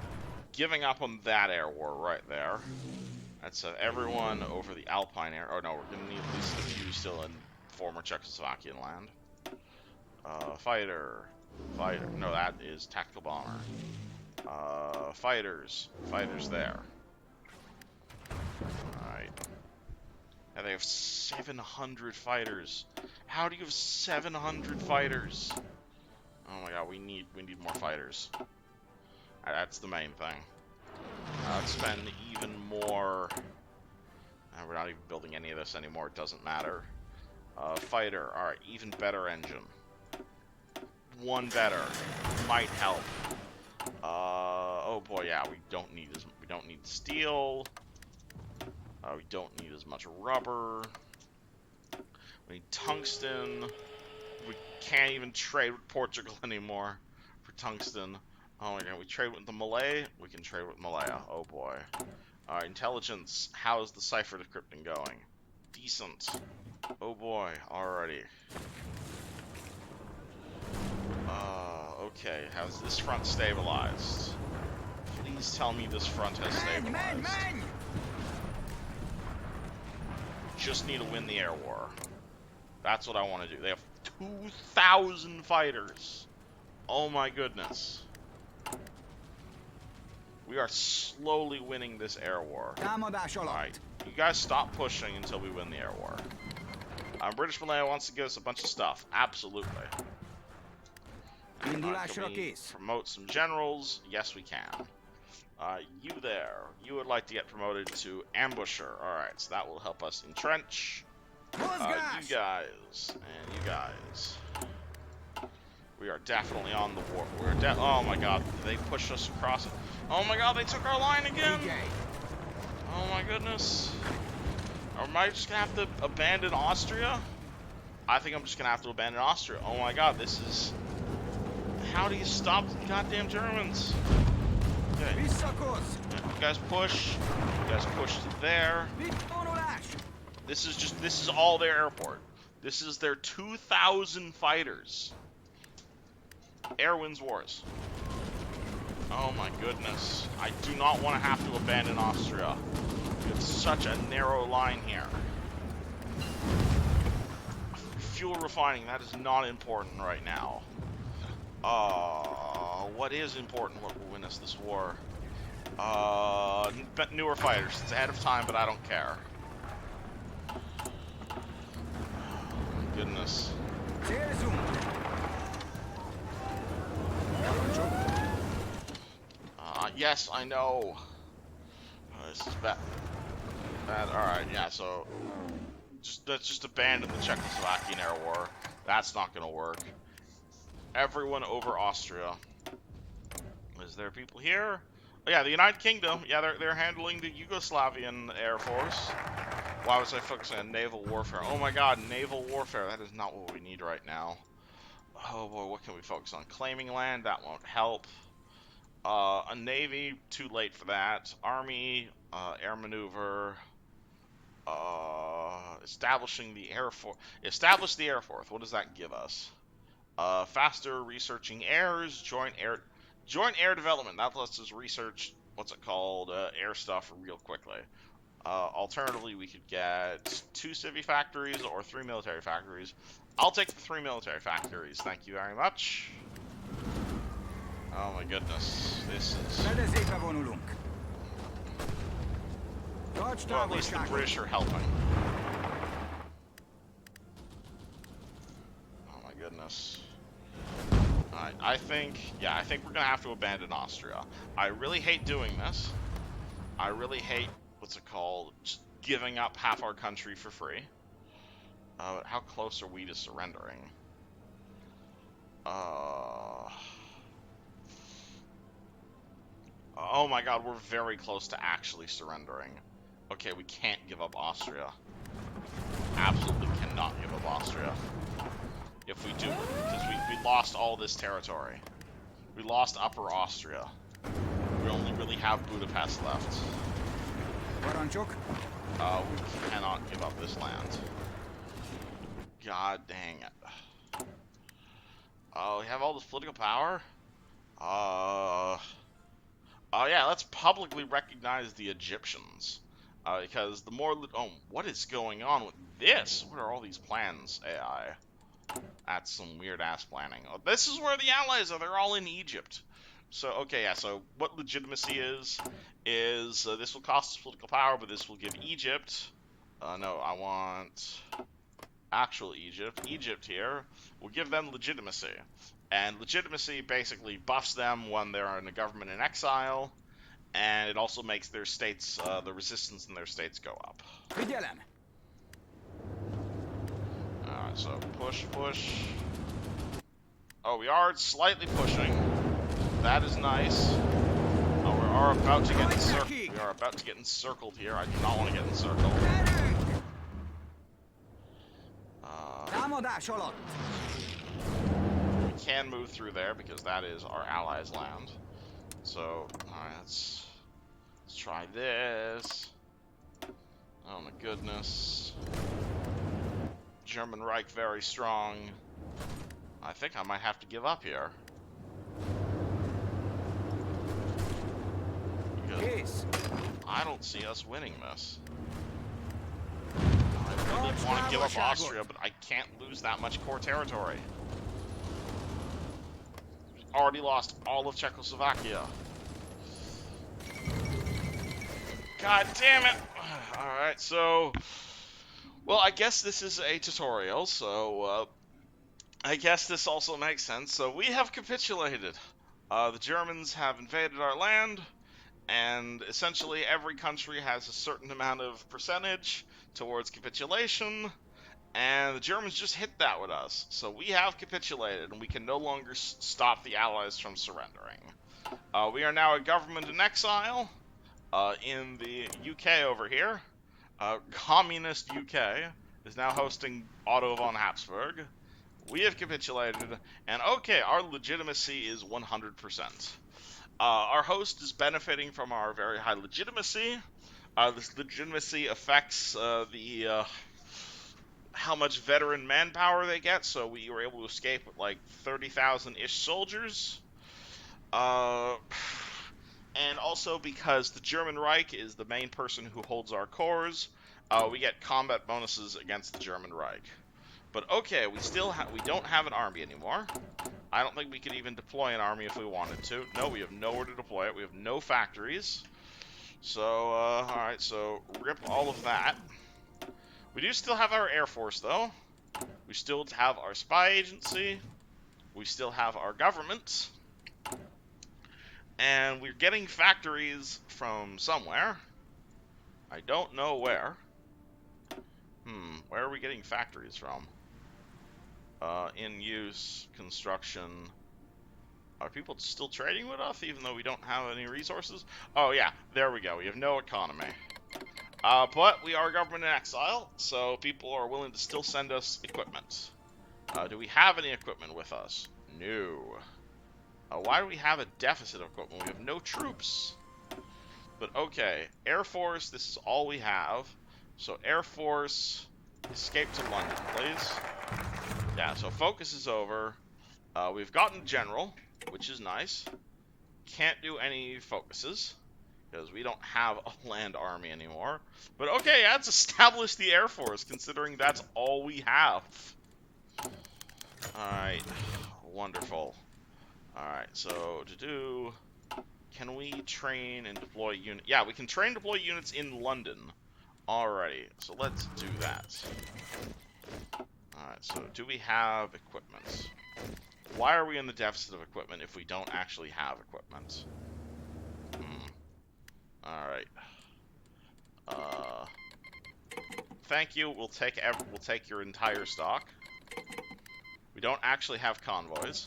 Giving up on that air war right there. That's everyone over the Alpine air... Oh no, we're gonna need at least a few still in former Czechoslovakian land. Fighter. No, that is tactical bomber. Fighters there. Alright. And they have 700 fighters. How do you have 700 fighters? Oh my god, we need more fighters. That's the main thing. Let's spend even more... we're not even building any of this anymore, it doesn't matter. Fighter, alright, even better engine. One better. Might help. Oh boy, yeah, we don't need steel. We don't need as much rubber. We need tungsten. We can't even trade with Portugal anymore for tungsten. Oh my god, we trade with the Malay? We can trade with Malaya. Oh boy. Intelligence. How is the cipher decrypting going? Decent. Oh boy, already. Okay, has this front stabilized? Please tell me this front has stabilized. Just need to win the air war. That's what I want to do. They have 2,000 fighters. Oh my goodness. We are slowly winning this air war. Alright, you guys stop pushing until we win the air war. British Malaya wants to give us a bunch of stuff. Absolutely. Can we promote some generals? Yes, we can. You there. You would like to get promoted to ambusher. Alright, so that will help us entrench. You guys, and you guys. We are definitely on the war. Oh my god, they pushed us across it. Oh my god, they took our line again! Oh my goodness. Am I just gonna have to abandon Austria? I think I'm just gonna have to abandon Austria. Oh my god, this is... How do you stop the goddamn Germans? Okay. Vissa kurs! You guys push. You guys push to there. Vittonolash! This is all their airport. This is their 2,000 fighters. Air wins wars. Oh my goodness. I do not want to have to abandon Austria. It's such a narrow line here. Fuel refining, that is not important right now. What is important? What will win us this war? Newer fighters. It's ahead of time, but I don't care. Oh my goodness. Yes, I know. This is bad. Alright, yeah, so let's just abandon the Czechoslovakian era war. That's not gonna work. Everyone over Austria. Is there people here? Oh, yeah, the United Kingdom. Yeah, they're handling the Yugoslavian Air Force. Why was I focusing on naval warfare? Oh my god, naval warfare. That is not what we need right now. Oh boy, what can we focus on? Claiming land? That won't help. A navy, too late for that. Army, air maneuver. Establishing the air force. Establish the air force. What does that give us? Faster researching airs. Joint air development. That lets us research what's it called? Air stuff real quickly. Alternatively, we could get 2 civvy factories or 3 military factories. I'll take the 3 military factories. Thank you very much. Oh my goodness, this is... Well, at least the British are helping. Oh my goodness. I think we're gonna have to abandon Austria. I really hate doing this. I really hate, what's it called, just giving up half our country for free. How close are we to surrendering? Oh my god, we're very close to actually surrendering. Okay, we can't give up Austria. Absolutely cannot give up Austria. If we do, because we lost all this territory. We lost Upper Austria. We only really have Budapest left. We cannot give up this land. God dang it. Oh, we have all this political power? Oh yeah, let's publicly recognize the Egyptians. Because the more... Oh, what is going on with this? What are all these plans, AI? That's some weird-ass planning. Oh, this is where the allies are. They're all in Egypt. So, okay, yeah, so what legitimacy is this will cost us political power, but this will give Egypt... no, I want... actual Egypt. Egypt here will give them legitimacy. And legitimacy basically buffs them when they're in a government in exile, and it also makes their states, the resistance in their states go up. Alright, so push. Oh, we are slightly pushing. That is nice. Oh, we are about to get encircled. We are about to get encircled here. I do not want to get encircled. We can move through there because that is our allies' land. So, alright, let's try this. Oh my goodness. German Reich very strong. I think I might have to give up here. Because I don't see us winning this. I really want to give up Austria, but I can't lose that much core territory. We already lost all of Czechoslovakia. God damn it! Alright, so... Well, I guess this is a tutorial, so... I guess this also makes sense. So we have capitulated. The Germans have invaded our land, and essentially every country has a certain amount of percentage towards capitulation, and the Germans just hit that with us. So we have capitulated, and we can no longer stop the Allies from surrendering. We are now a government in exile in the UK over here. Communist UK is now hosting Otto von Habsburg. We have capitulated, and okay, our legitimacy is 100%. Our host is benefiting from our very high legitimacy. This legitimacy affects the how much veteran manpower they get, so we were able to escape with like 30,000-ish soldiers. Uh, and also because the German Reich is the main person who holds our cores, we get combat bonuses against the German Reich. But okay, we don't have an army anymore. I don't think we could even deploy an army if we wanted to. No, we have nowhere to deploy it. We have no factories. So, alright, so rip all of that. We do still have our Air Force, though. We still have our spy agency. We still have our government. And we're getting factories from somewhere. I don't know where. Where are we getting factories from? In use, construction. Are people still trading with us even though we don't have any resources? Oh yeah, there we go. We have no economy. But we are a government in exile, so people are willing to still send us equipment. Do we have any equipment with us? No. Why do we have a deficit of equipment? We have no troops. But okay, Air Force, this is all we have. So Air Force, escape to London, please. Yeah, so focus is over. We've gotten General, which is nice. Can't do any focuses, because we don't have a land army anymore. But okay, let's establish the Air Force, considering that's all we have. Alright, wonderful. Alright, so to do... Can we train and deploy units? Yeah, we can train and deploy units in London. Alrighty, so let's do that. Alright, so do we have equipment? Why are we in the deficit of equipment if we don't actually have equipment? Alright. Thank you. We'll take your entire stock. We don't actually have convoys,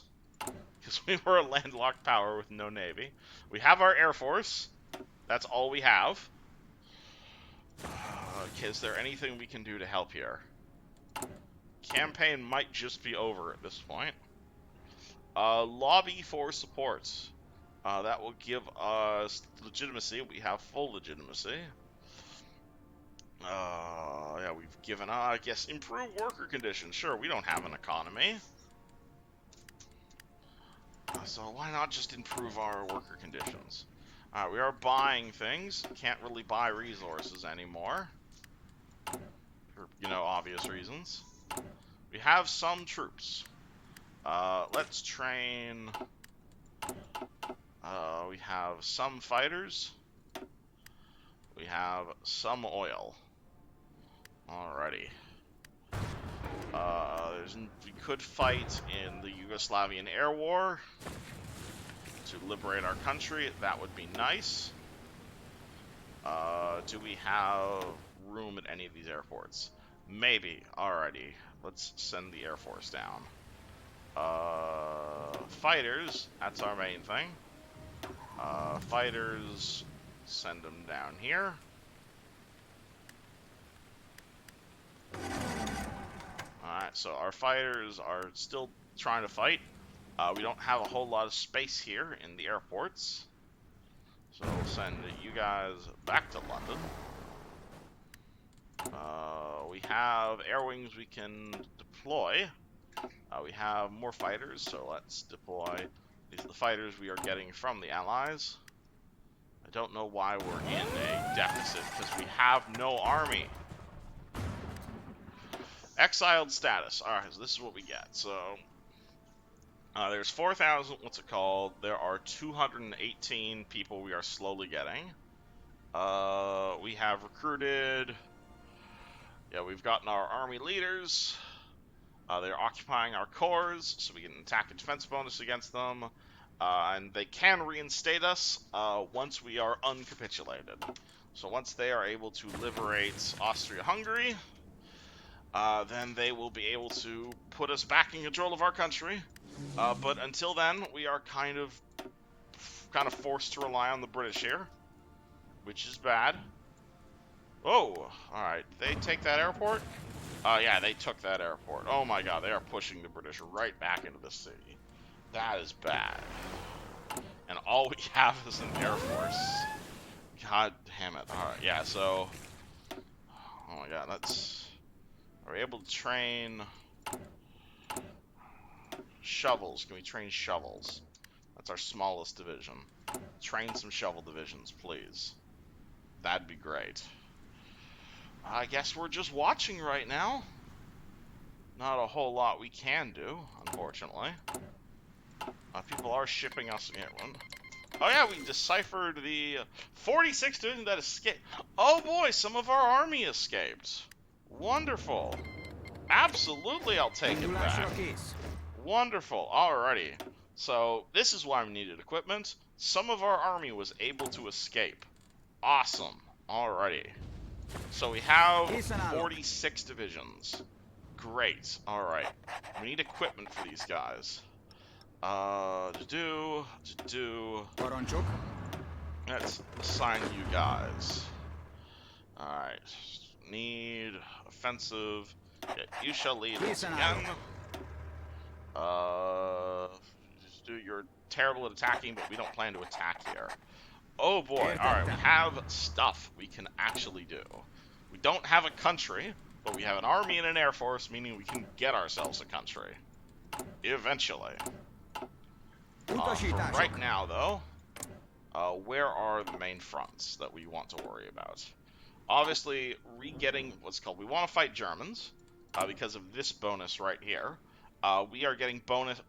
because we were a landlocked power with no navy. We have our Air Force. That's all we have. Is there anything we can do to help here? Campaign might just be over at this point. Lobby for support. That will give us legitimacy. We have full legitimacy. Yeah, we've given, I guess, improve worker conditions. Sure, we don't have an economy. So why not just improve our worker conditions? Alright, we are buying things. Can't really buy resources anymore. For, obvious reasons. We have some troops. Let's train... we have some fighters. We have some oil. Alrighty. We could fight in the Yugoslavian Air War to liberate our country. That would be nice. Do we have room at any of these airports? Maybe. Alrighty. Let's send the Air Force down. Fighters, that's our main thing. Fighters, send them down here. Alright, so our fighters are still trying to fight. We don't have a whole lot of space here in the airports. So we'll send you guys back to London. We have air wings we can deploy. We have more fighters, so let's deploy. These are the fighters we are getting from the Allies. I don't know why we're in a deficit, because we have no army. Exiled status. Alright, so this is what we get. So, there's 4,000, what's it called? There are 218 people we are slowly getting. We have recruited... Yeah, we've gotten our army leaders. They're occupying our cores, so we can attack a defense bonus against them. And they can reinstate us once we are uncapitulated. So once they are able to liberate Austria-Hungry, then they will be able to put us back in control of our country. But until then, we are kind of forced to rely on the British here, which is bad. Oh, alright. They take that airport? Yeah, they took that airport. Oh my god, they are pushing the British right back into the city. That is bad. And all we have is an Air Force. God damn it. Alright, yeah, so... Oh my god, that's... Are we able to train... Shovels? Can we train shovels? That's our smallest division. Train some shovel divisions, please. That'd be great. I guess we're just watching right now. Not a whole lot we can do, unfortunately. People are shipping us... Oh yeah, we deciphered the 46 division that escaped. Oh boy, some of our army escaped. Wonderful. Absolutely, I'll take it back. Wonderful. Alrighty. So, this is why we needed equipment. Some of our army was able to escape. Awesome. Alrighty. So we have 46 divisions. Great. Alright. We need equipment for these guys. Let's assign you guys. Alright. Need offensive. Yeah, you shall lead us again. Just do. You're terrible at attacking, but we don't plan to attack here. Oh boy. Alright, we have stuff we can actually do. We don't have a country, but we have an army and an air force, meaning we can get ourselves a country. Eventually. For right now, though, where are the main fronts that we want to worry about? Obviously, re-getting what's called... We want to fight Germans, because of this bonus right here. We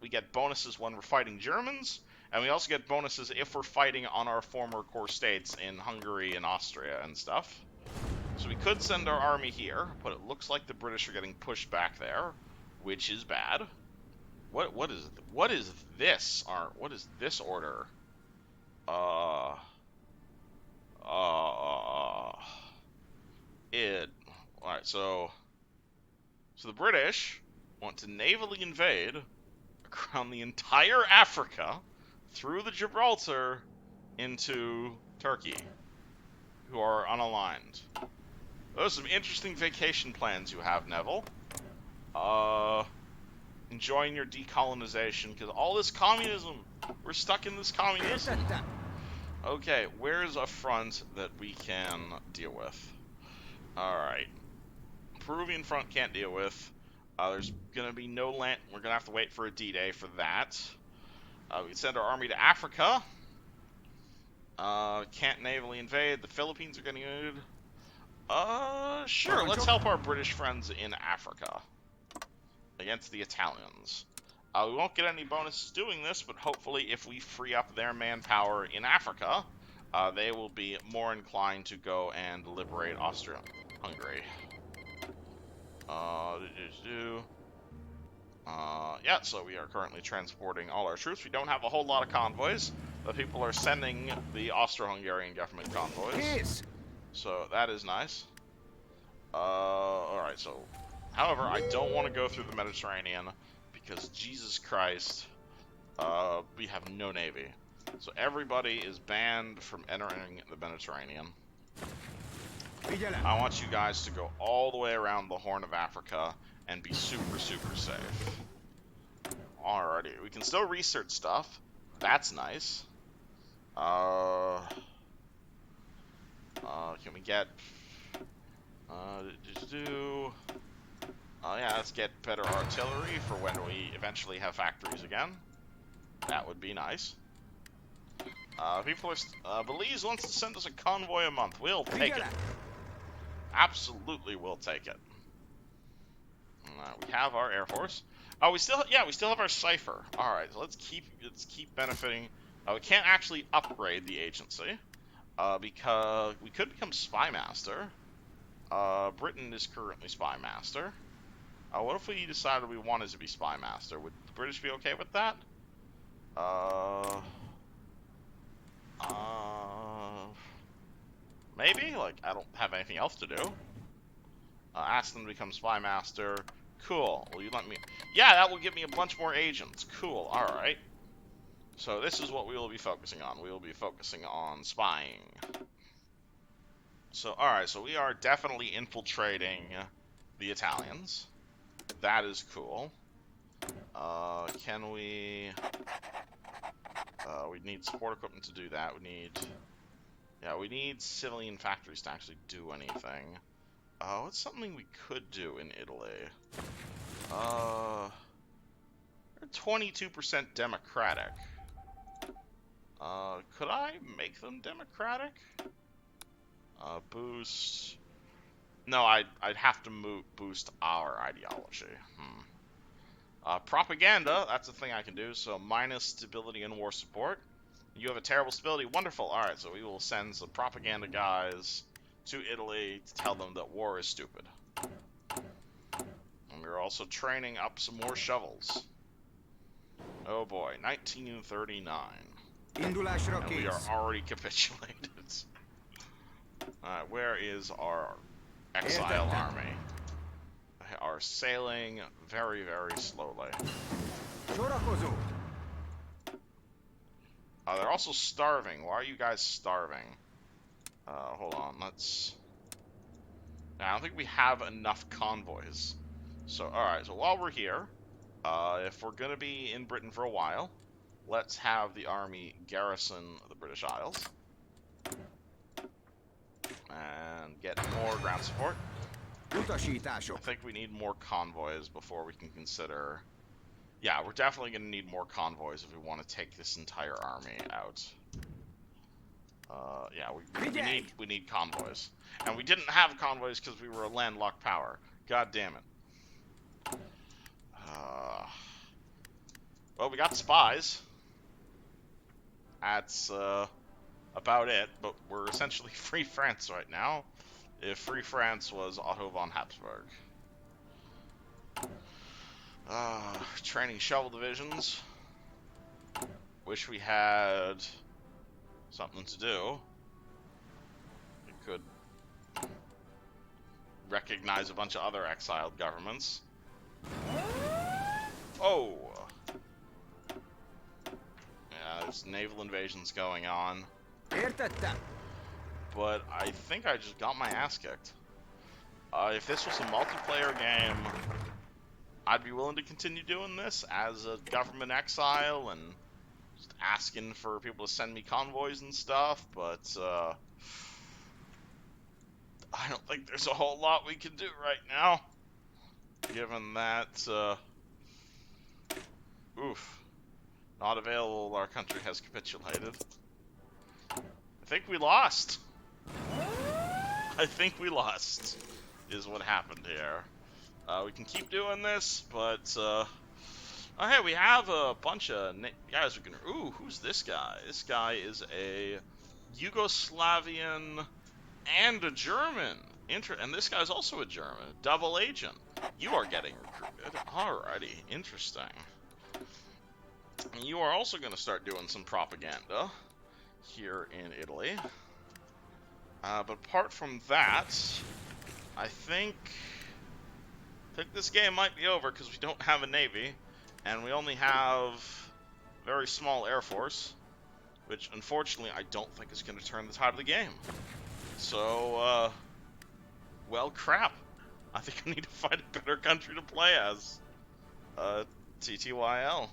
get bonuses when we're fighting Germans, and we also get bonuses if we're fighting on our former core states in Hungary and Austria and stuff. So we could send our army here, but it looks like the British are getting pushed back there, which is bad. What is this? What is this order? Alright, so the British want to navally invade around the entire Africa through the Gibraltar into Turkey, who are unaligned. Those are some interesting vacation plans you have, Neville. Enjoying your decolonization, because all this communism, we're stuck in this communism. Okay, where's a front that we can deal with? Alright. Peruvian front can't deal with. There's gonna be no land. We're gonna have to wait for a D-Day for that. We can send our army to Africa. Can't navally invade. The Philippines are getting invaded. Sure, let's help our British friends in Africa against the Italians. We won't get any bonuses doing this, but hopefully if we free up their manpower in Africa, they will be more inclined to go and liberate Austria-Hungry. Yeah, so we are currently transporting all our troops. We don't have a whole lot of convoys, but people are sending the Austro-Hungarian government convoys. So that is nice. Alright, so... However, I don't want to go through the Mediterranean, because Jesus Christ, we have no navy. So everybody is banned from entering the Mediterranean. I want you guys to go all the way around the Horn of Africa and be super, super safe. Alrighty, we can still research stuff. That's nice. Can we get... yeah, let's get better artillery for when we eventually have factories again. That would be nice. People are... Belize wants to send us a convoy a month. We'll take it. Absolutely, we'll take it. We have our Air Force. We still have our Cypher. Alright, so let's keep benefiting. We can't actually upgrade the agency. Because we could become Spy Master. Britain is currently Spy Master. What if we decided we wanted to be Spy Master? Would the British be okay with that? Maybe? Like, I don't have anything else to do. Ask them to become Spy Master. Cool. Will you let me... Yeah, that will give me a bunch more agents. Cool. Alright. So this is what we will be focusing on. We will be focusing on spying. So, alright, so we are definitely infiltrating the Italians. That is cool. Can we... We need support equipment to do that. We need civilian factories to actually do anything. What's something we could do in Italy? 22% democratic. Could I make them democratic? Boost. No, I'd have to boost our ideology. Propaganda, that's a thing I can do. So minus stability and war support. You have a terrible stability. Wonderful. Alright, so we will send some propaganda guys to Italy to tell them that war is stupid. And we're also training up some more shovels. Oh boy, 1939. And we are already capitulated. Alright, where is our exile army? They are sailing very, very slowly. They're also starving. Why are you guys starving? Hold on, let's... I don't think we have enough convoys. So, alright, so while we're here, if we're gonna be in Britain for a while, let's have the army garrison the British Isles. And get more ground support. I think we need more convoys before we can consider... Yeah, we're definitely going to need more convoys if we want to take this entire army out. Yeah, we need convoys. And we didn't have convoys because we were a landlocked power. God damn it. Well, we got spies. That's about it, but we're essentially Free France right now. If Free France was Otto von Habsburg. Training shovel divisions. Wish we had something to do. We could recognize a bunch of other exiled governments. Oh! Yeah, there's naval invasions going on. But I think I just got my ass kicked. If this was a multiplayer game, I'd be willing to continue doing this as a government exile and just asking for people to send me convoys and stuff, but I don't think there's a whole lot we can do right now, given that, not available, our country has capitulated. I think we lost. I think we lost, is what happened here. We can keep doing this, but, oh hey, we have a bunch of guys who can, who's this guy? This guy is a Yugoslavian and a German. And this guy's also a German. Double agent. You are getting recruited. Alrighty, interesting. And you are also going to start doing some propaganda here in Italy. But apart from that, I think this game might be over because we don't have a navy, and we only have a very small air force, which unfortunately I don't think is going to turn the tide of the game. So, well, crap. I think I need to find a better country to play as. TTYL.